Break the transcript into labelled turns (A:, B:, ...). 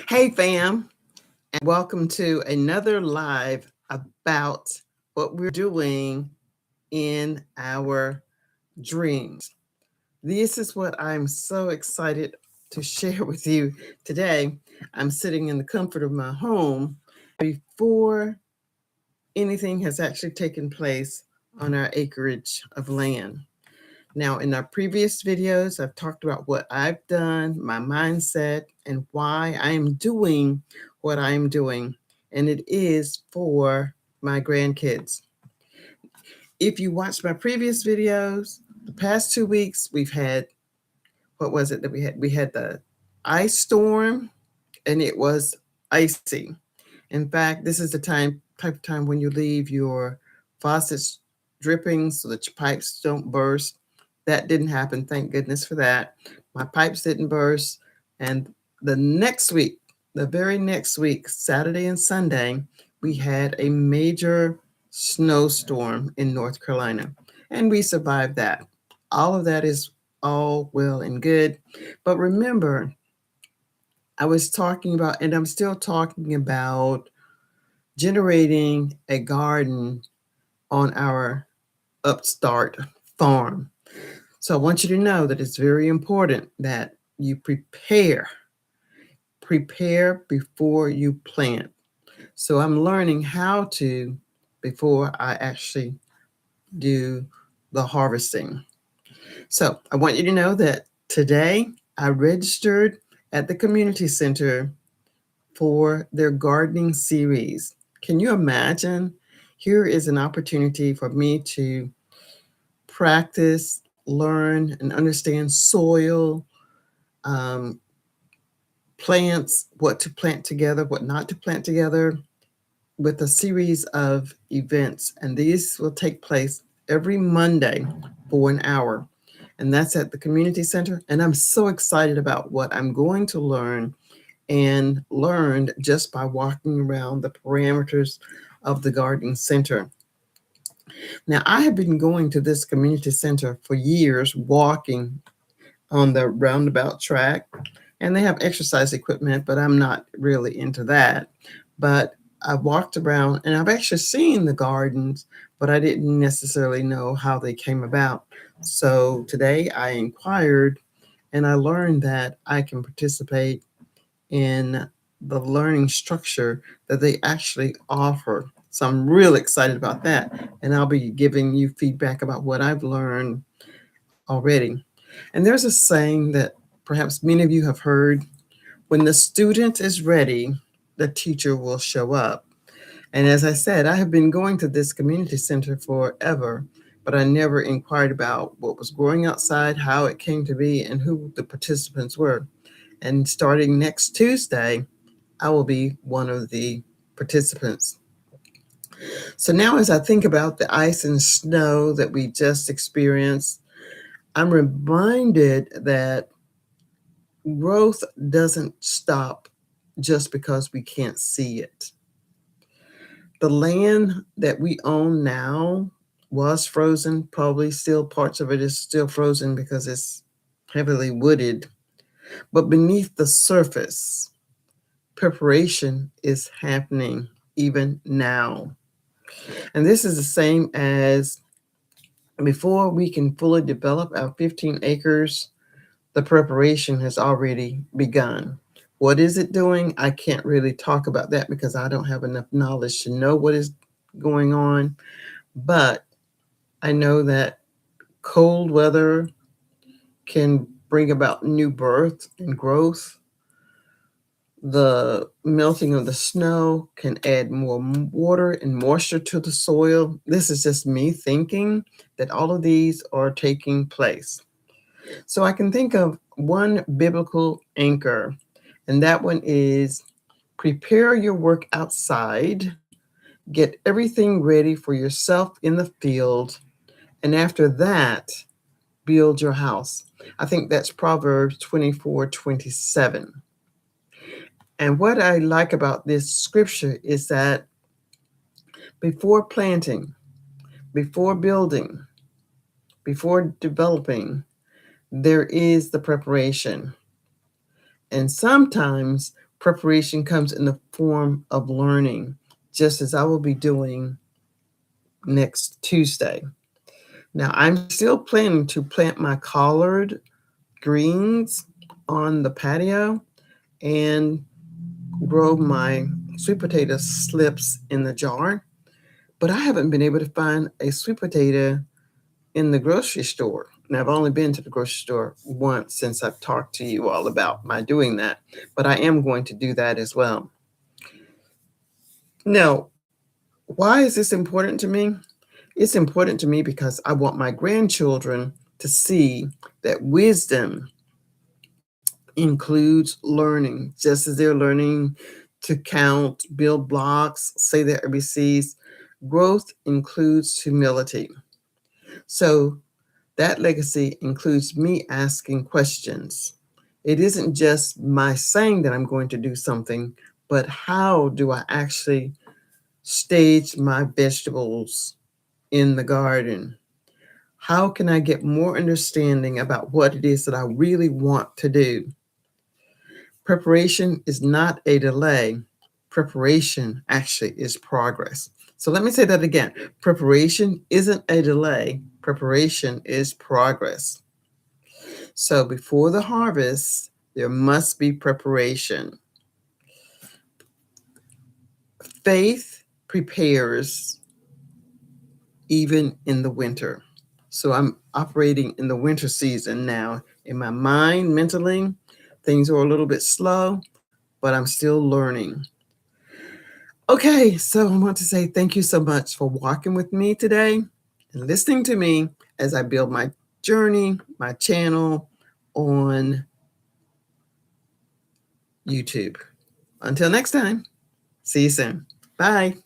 A: Hey, fam, and welcome to another live about what we're doing in our dreams. This is what I'm so excited to share with you today. I'm sitting in the comfort of my home before anything has actually taken place on our acreage of land. Now, in our previous videos, I've talked about what I've done, my mindset, and why I am doing what I'm doing. And it is for my grandkids. If you watched my previous videos, the past 2 weeks, we've had, what was it that we had? We had the ice storm, and it was icy. In fact, this is the type of time when you leave your faucets dripping so that your pipes don't burst. That didn't happen. Thank goodness for that. My pipes didn't burst. And the next week, the very next week, Saturday and Sunday, we had a major snowstorm in North Carolina, and we survived that. All of that is all well and good. But remember, I was talking about, and I'm still talking about generating a garden on our upstart farm. So I want you to know that it's very important that you prepare before you plant. So I'm learning how to before I actually do the harvesting. So I want you to know that today I registered at the community center for their gardening series. Can you imagine? Here is an opportunity for me to practice, learn, and understand soil, um, plants, what to plant together, what not to plant together, with a series of events. And these will take place every Monday for an hour. And that's at the community center. And I'm so excited about what I'm going to learn and learned just by walking around the parameters of the gardening center. Now, I have been going to this community center for years, walking on the roundabout track, and they have exercise equipment, but I'm not really into that. But I walked around and I've actually seen the gardens, but I didn't necessarily know how they came about. So today I inquired and I learned that I can participate in the learning structure that they actually offer. So I'm really excited about that. And I'll be giving you feedback about what I've learned already. And there's a saying that perhaps many of you have heard: when the student is ready, the teacher will show up. And as I said, I have been going to this community center forever, but I never inquired about what was growing outside, how it came to be, and who the participants were. And starting next Tuesday, I will be one of the participants. So now, as I think about the ice and snow that we just experienced, I'm reminded that growth doesn't stop just because we can't see it. The land that we own now was frozen, probably still parts of it is still frozen because it's heavily wooded. But beneath the surface, preparation is happening even now. And this is the same as before we can fully develop our 15 acres, the preparation has already begun. What is it doing? I can't really talk about that because I don't have enough knowledge to know what is going on. But I know that cold weather can bring about new birth and growth. The melting of the snow can add more water and moisture to the soil. This is just me thinking that all of these are taking place. So I can think of one biblical anchor, and that one is: prepare your work outside, get everything ready for yourself in the field, and after that, build your house. I think that's Proverbs 24:27. And what I like about this scripture is that before planting, before building, before developing, there is the preparation. And sometimes Preparation comes in the form of learning, just as I will be doing next Tuesday. Now, I'm still planning to plant my collard greens on the patio and grow my sweet potato slips in the jar, but I haven't been able to find a sweet potato in the grocery store. And I've only been to the grocery store once since I've talked to you all about my doing that, but I am going to do that as well. Now, why is this important to me? It's important to me because I want my grandchildren to see that wisdom includes learning, just as they're learning to count, build blocks, say their ABCs. Growth includes humility. So that legacy includes me asking questions. It isn't just my saying that I'm going to do something, but how do I actually stage my vegetables in the garden? How can I get more understanding about what it is that I really want to do? Preparation is not a delay. Preparation actually is progress. So let me say that again. Preparation isn't a delay. Preparation is progress. So before the harvest, there must be preparation. Faith prepares even in the winter. So I'm operating in the winter season now. In my mind, mentally, things are a little bit slow, but I'm still learning. Okay, so I want to say thank you so much for walking with me today and listening to me as I build my journey, my channel on YouTube. Until next time, see you soon. Bye.